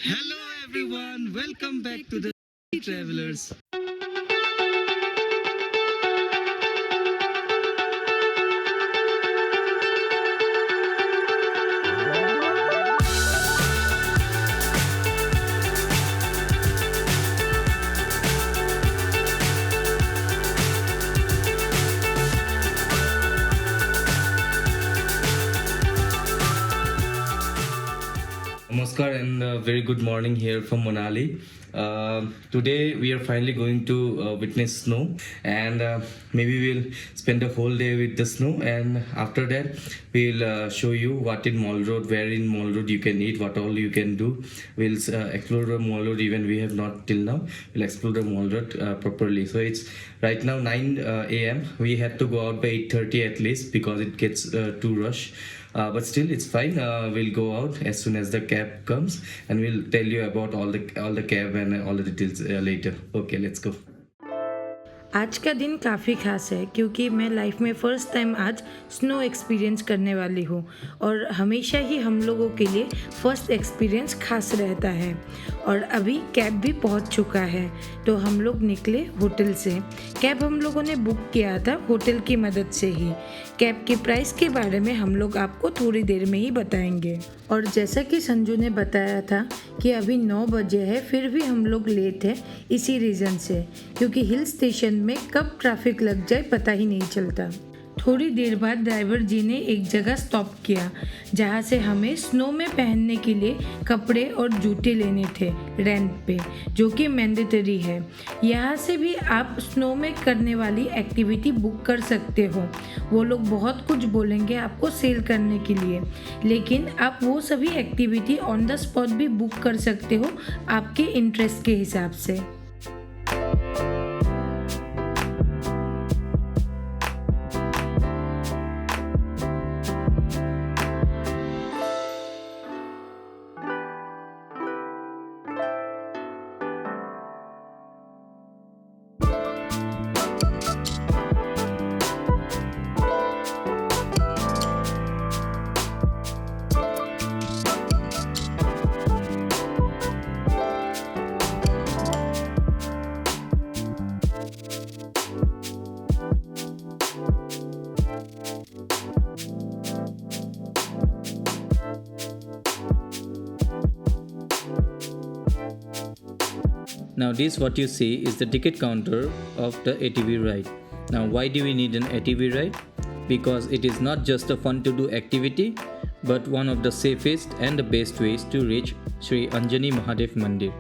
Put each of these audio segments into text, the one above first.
Hello everyone, welcome back to the Travelers. Namaskar and very good morning here from Manali. Today we are finally going to witness snow, and maybe we'll spend a whole day with the snow. And after that, we'll show you what in Mall Road, where in Mall Road you can eat, what all you can do. We'll explore the Mall Road even we have not till now. We'll explore the Mall Road properly. So it's right now 9 a.m. We had to go out by 8:30 at least because it gets too rush. But still, it's fine. We'll go out as soon as the cab comes, and we'll tell you about all the cab and all the details later. Okay, let's go. आज का दिन काफ़ी खास है क्योंकि मैं life में first time आज स्नो एक्सपीरियंस करने वाली हूँ और हमेशा ही हम लोगों के लिए फ़र्स्ट एक्सपीरियंस खास रहता है। और अभी कैब भी पहुँच चुका है तो हम लोग निकले होटल से। कैब हम लोगों ने बुक किया था होटल की मदद से ही। कैब के प्राइस के बारे में हम लोग आपको थोड़ी देर में ही बताएंगे। और जैसा कि संजू ने बताया था कि अभी 9 बजे है, फिर भी हम लोग लेट है इसी रीज़न से, क्योंकि हिल स्टेशन में कब ट्रैफिक लग जाए पता ही नहीं चलता। थोड़ी देर बाद ड्राइवर जी ने एक जगह स्टॉप किया जहाँ से हमें स्नो में पहनने के लिए कपड़े और जूते लेने थे रेंट पे, जो कि मैंडेटरी है। यहाँ से भी आप स्नो में करने वाली एक्टिविटी बुक कर सकते हो। वो लोग बहुत कुछ बोलेंगे आपको सेल करने के लिए, लेकिन आप वो सभी एक्टिविटी ऑन द स्पॉट भी बुक कर सकते हो आपके इंटरेस्ट के हिसाब से। Now this what you see is the ticket counter of the ATV ride. Now why do we need an ATV ride? Because it is not just a fun to do activity, but one of the safest and the best ways to reach Sri Anjani Mahadev Mandir.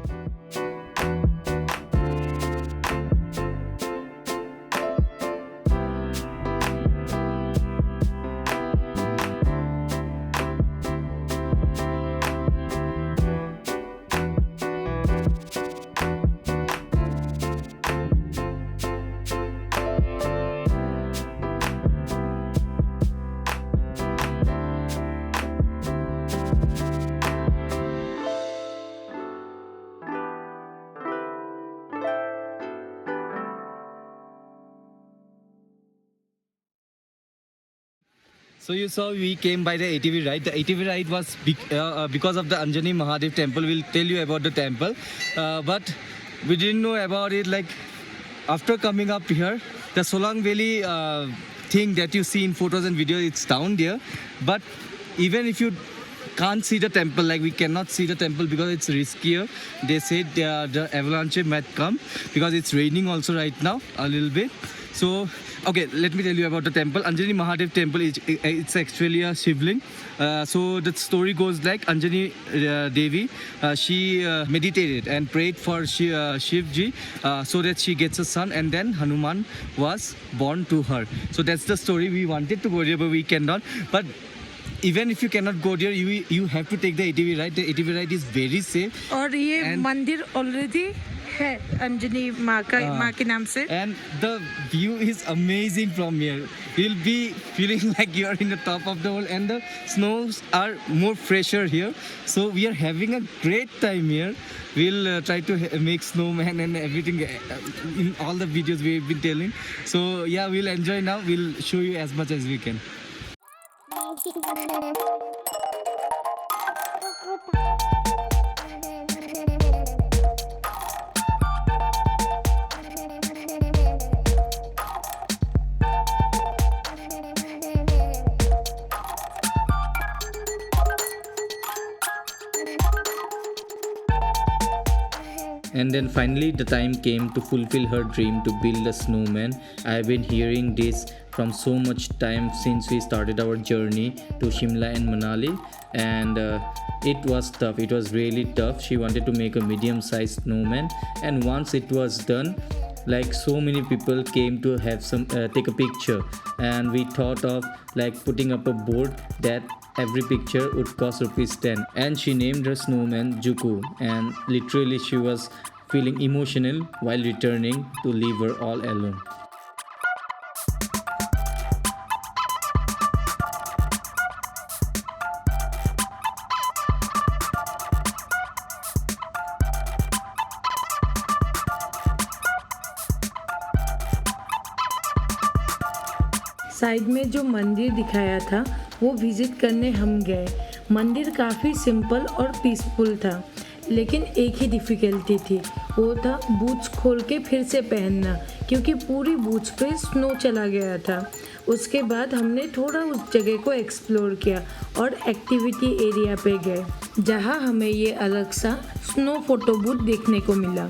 So you saw we came by the ATV ride. The ATV ride was because of the Anjani Mahadev temple. We'll tell you about the temple, but we didn't know about it. Like after coming up here, the Solang Valley thing that you see in photos and videos, it's down there. But even if you can't see the temple, like we cannot see the temple because it's riskier. They said the avalanche might come because it's raining also right now a little bit. So okay, let me tell you about the temple. Anjani Mahadev temple it's actually a Shivling. So the story goes like Anjani Devi, she meditated and prayed for Shivji so that she gets a son, and then Hanuman was born to her. So that's the story. We wanted to go there, but we cannot. But even if you cannot go there, you have to take the ATV ride. The ATV ride is very safe. और ये मंदिर already है अंजनी माँ के नाम से। And the view is amazing from here. You'll be feeling like you are in the top of the world, and the snows are more fresher here. So we are having a great time here. We'll try to make snowman and everything in all the videos we've been telling. So yeah, we'll enjoy now. We'll show you as much as we can. And then finally the time came to fulfill her dream to build a snowman. I have been hearing this from so much time since we started our journey to Shimla and Manali, and it was tough. It was really tough. She wanted to make a medium sized snowman, and once it was done, like so many people came to have some take a picture, and we thought of like putting up a board that every picture would cost rupees 10, and she named her snowman Juku, and literally she was feeling emotional while returning to leave her all alone. Side में जो मंदिर दिखाया था वो visit करने हम गए। मंदिर काफ़ी सिंपल और पीसफुल था, लेकिन एक ही डिफ़िकल्टी थी, वो था बूट्स खोल के फिर से पहनना, क्योंकि पूरी बूट्स पे स्नो चला गया था। उसके बाद हमने थोड़ा उस जगह को एक्सप्लोर किया और एक्टिविटी एरिया पे गए, जहाँ हमें ये अलग सा स्नो फोटो बूथ देखने को मिला।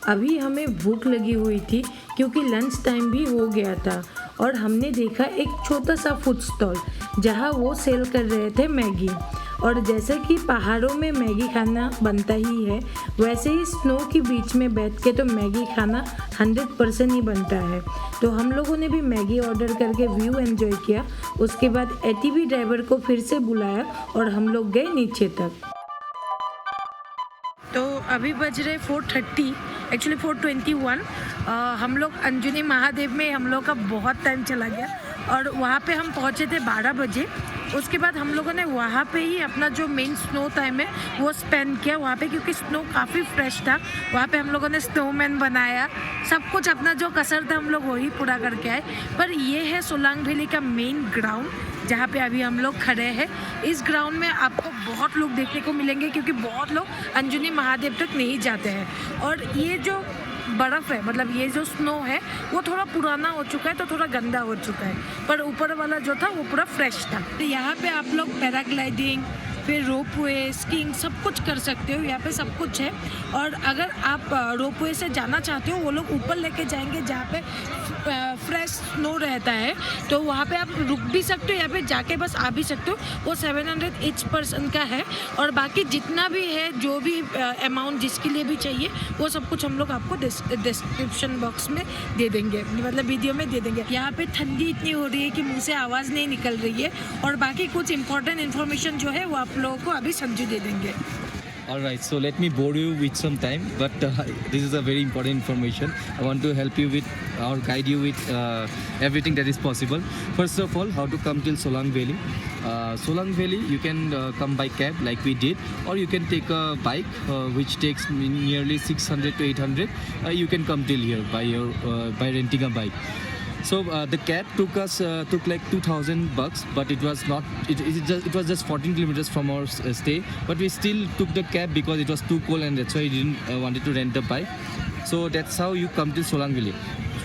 अभी हमें भूख लगी हुई थी क्योंकि लंच टाइम भी हो गया था, और हमने देखा एक छोटा सा फूड स्टॉल जहां वो सेल कर रहे थे मैगी। और जैसे कि पहाड़ों में मैगी खाना बनता ही है, वैसे ही स्नो के बीच में बैठ के तो मैगी खाना 100% ही बनता है। तो हम लोगों ने भी मैगी ऑर्डर करके व्यू एंजॉय किया। उसके बाद एटीवी ड्राइवर को फिर से बुलाया और हम लोग गए नीचे तक। तो अभी बज रहे 4:30, एक्चुअली 4:21। हम लोग अंजनी महादेव में हम लोग का बहुत टाइम चला गया, और वहाँ पे हम पहुँचे थे 12 बजे। उसके बाद हम लोगों ने वहाँ पे ही अपना जो मेन स्नो टाइम है वो स्पेंड किया वहाँ पे, क्योंकि स्नो काफ़ी फ्रेश था। वहाँ पे हम लोगों ने स्नोमैन बनाया, सब कुछ अपना जो कसर था हम लोग वही पूरा करके आए। पर ये है सोलांग वैली का मेन ग्राउंड, जहाँ पे अभी हम लोग खड़े हैं। इस ग्राउंड में आपको बहुत लोग देखने को मिलेंगे, क्योंकि बहुत लोग अंजनी महादेव तक नहीं जाते हैं। और ये जो बर्फ़ है, मतलब ये जो स्नो है, वो थोड़ा पुराना हो चुका है, तो थोड़ा गंदा हो चुका है, पर ऊपर वाला जो था वो पूरा फ्रेश था। तो यहाँ पे आप लोग पैराग्लाइडिंग, फिर रोपवे, स्कीइंग सब कुछ कर सकते हो। यहाँ पे सब कुछ है। और अगर आप रोपवे से जाना चाहते हो, वो लोग ऊपर लेके जाएंगे जहाँ पे फ्रेश स्नो रहता है, तो वहाँ पे आप रुक भी सकते हो, यहाँ पे जाके बस आ भी सकते हो। वो 700 ईच पर्सन का है, और बाकी जितना भी है, जो भी अमाउंट जिसके लिए भी चाहिए, वो सब कुछ हम लोग आपको डिस्क्रिप्शन बॉक्स में दे देंगे, मतलब वीडियो में दे देंगे। यहाँ पे ठंडी इतनी हो रही है कि मुँह से आवाज़ नहीं निकल रही है, और बाकी कुछ इंपॉर्टेंट इन्फॉर्मेशन जो है वो आप लोगों को अभी संजू दे देंगे। Alright, so let me bore you with some time, but this is a very important information. I want to help you with or guide you with everything that is possible. First of all, how to come till Solang Valley. Solang Valley, you can come by cab like we did, or you can take a bike which takes nearly 600 to 800. You can come till here by renting a bike. So the cab took like 2,000 bucks, but it was not. It was just 14 kilometers from our stay. But we still took the cab because it was too cold, and that's why we didn't wanted to rent a bike. So that's how you come to Solang Valley.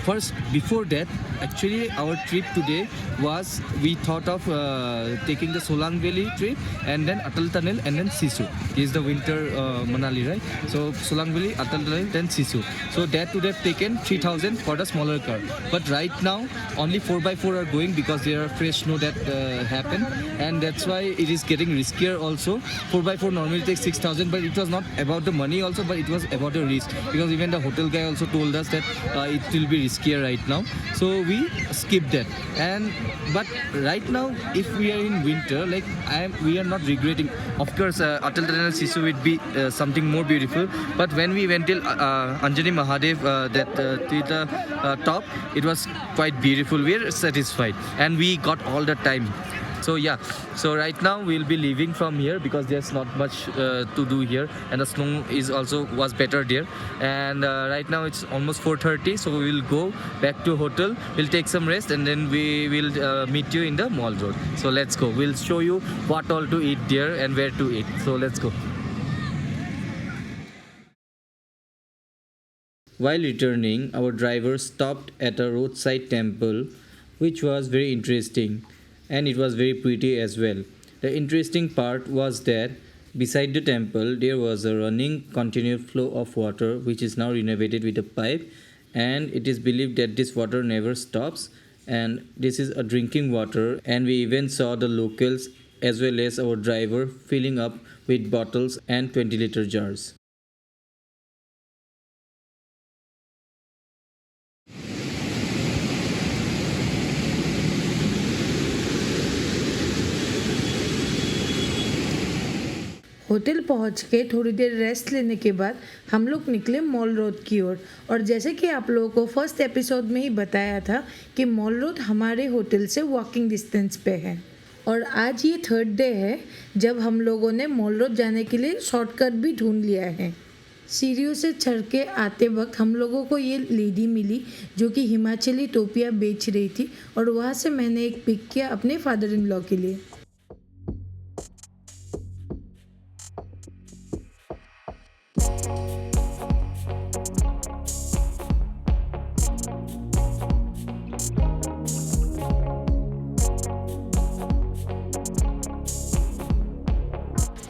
First, before that, actually our trip today was, we thought of taking the Solang Valley trip and then Atal Tunnel and then Sisu. This is the winter Manali, right? So Solang Valley, Atal Tunnel, then Sisu. So that would have taken 3,000 for the smaller car. But right now, only 4x4 are going because there are fresh snow that happen, and that's why it is getting riskier also. 4x4 normally takes 6,000, but it was not about the money also, but it was about the risk, because even the hotel guy also told us that it will be riskier right now. So we skipped that. But right now, if we are in winter, like we are not regretting. Of course, Atal Tunnel Sisu would be something more beautiful. But when we went till Anjani Mahadev, to the top, it was quite beautiful. We are satisfied, and we got all the time. So yeah, so right now we'll be leaving from here because there's not much to do here, and the snow was better there. And right now it's almost 4:30, so we will go back to hotel. We'll take some rest, and then we will meet you in the mall road. So let's go. We'll show you what all to eat there and where to eat. So let's go. While returning, our driver stopped at a roadside temple, which was very interesting, and it was very pretty as well. The interesting part was that beside the temple there was a running continuous flow of water which is now renovated with a pipe, and it is believed that this water never stops, and this is a drinking water. And we even saw the locals as well as our driver filling up with bottles and 20-liter jars. Hotel पहुंच के थोड़ी देर rest लेने के बाद हम लोग निकले mall road की ओर। और जैसे कि आप लोगों को फर्स्ट एपिसोड में ही बताया था कि मॉल रोड हमारे होटल से वॉकिंग डिस्टेंस पे है। और आज ये थर्ड डे है जब हम लोगों ने मॉल रोड जाने के लिए शॉर्टकट भी ढूंढ लिया है। सीढ़ियों से चढ़ के आते वक्त हम लोगों को ये लेडी मिली जो कि हिमाचली टोपियाँ बेच रही थी, और वहाँ से मैंने एक पिक किया अपने फादर इन लॉ के लिए।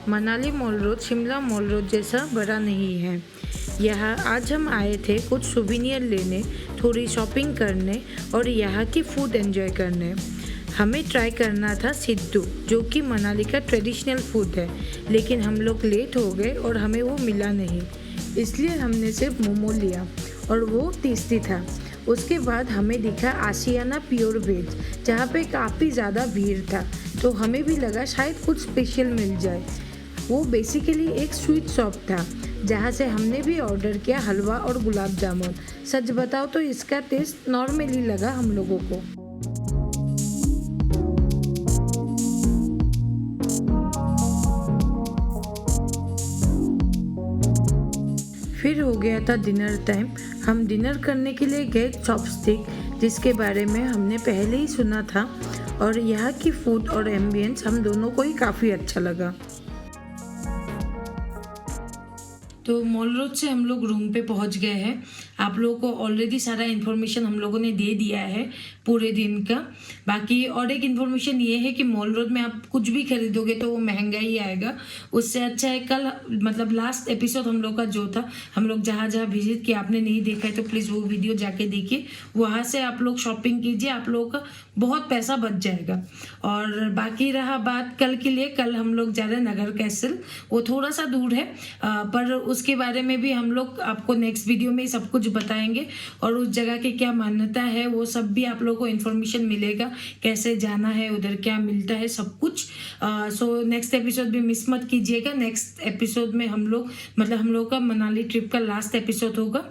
Manali mall road Shimla mall road जैसा बड़ा नहीं है। यहाँ आज हम आए थे कुछ सुवेनियर लेने, थोड़ी शॉपिंग करने और यहाँ की फूड एंजॉय करने। हमें ट्राई करना था सिद्धू जो कि मनाली का ट्रेडिशनल फूड है, लेकिन हम लोग लेट हो गए और हमें वो मिला नहीं, इसलिए हमने सिर्फ मोमो लिया और वो टेस्टी था। उसके बाद हमें दिखा आशियाना प्योर वेज जहाँ पे काफ़ी ज़्यादा भीड़ था, तो हमें भी लगा शायद कुछ स्पेशल मिल जाए। वो बेसिकली एक स्वीट शॉप था जहाँ से हमने भी ऑर्डर किया हलवा और गुलाब जामुन। सच बताओ तो इसका टेस्ट नॉर्मली लगा हम लोगों को। फिर हो गया था डिनर टाइम। हम डिनर करने के लिए गए चॉपस्टिक, जिसके बारे में हमने पहले ही सुना था, और यहाँ की फूड और एम्बियंस हम दोनों को ही काफ़ी अच्छा लगा। तो मॉल रोड से हम लोग रूम पे पहुंच गए हैं। आप लोगों को ऑलरेडी सारा इन्फॉर्मेशन हम लोगों ने दे दिया है पूरे दिन का। बाकी और एक इन्फॉर्मेशन ये है कि मॉल रोड में आप कुछ भी खरीदोगे तो वो महंगा ही आएगा। उससे अच्छा है कल मतलब लास्ट एपिसोड हम लोग का जो था, हम लोग जहाँ जहाँ विजिट किया, आपने नहीं देखा है तो प्लीज़ वो वीडियो जाके देखिए, वहाँ से आप लोग शॉपिंग कीजिए, आप लोगों का बहुत पैसा बच जाएगा। और बाकी रहा बात कल के लिए, कल हम लोग जा रहे हैं नगर कैसल। वो थोड़ा सा दूर है पर उसके बारे में भी हम लोग आपको नेक्स्ट वीडियो में सब कुछ बताएंगे, और उस जगह की क्या मान्यता है वो सब भी आप लोगों को इन्फॉर्मेशन मिलेगा, कैसे जाना है, उधर क्या मिलता है, सब कुछ। सो नेक्स्ट एपिसोड भी मिस मत कीजिएगा। नेक्स्ट एपिसोड में हम लोग का मनाली ट्रिप का लास्ट एपिसोड होगा।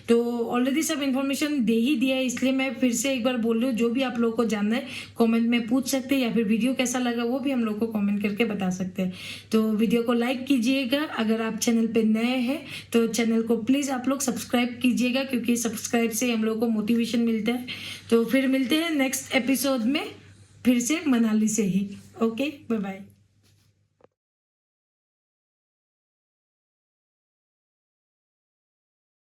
तो ऑलरेडी सब इन्फॉर्मेशन दे ही दिया है, इसलिए मैं फिर से एक बार बोल रही हूँ। जो भी आप लोगों को जानना है कमेंट में पूछ सकते हैं, या फिर वीडियो कैसा लगा वो भी हम लोग को कमेंट करके बता सकते हैं। तो वीडियो को लाइक कीजिएगा। अगर आप चैनल पे नए हैं तो चैनल को प्लीज़ आप लोग सब्सक्राइब कीजिएगा, क्योंकि सब्सक्राइब से हम लोग को मोटिवेशन मिलता है। तो फिर मिलते हैं नेक्स्ट एपिसोड में फिर से मनाली से ही। Okay, bye bye.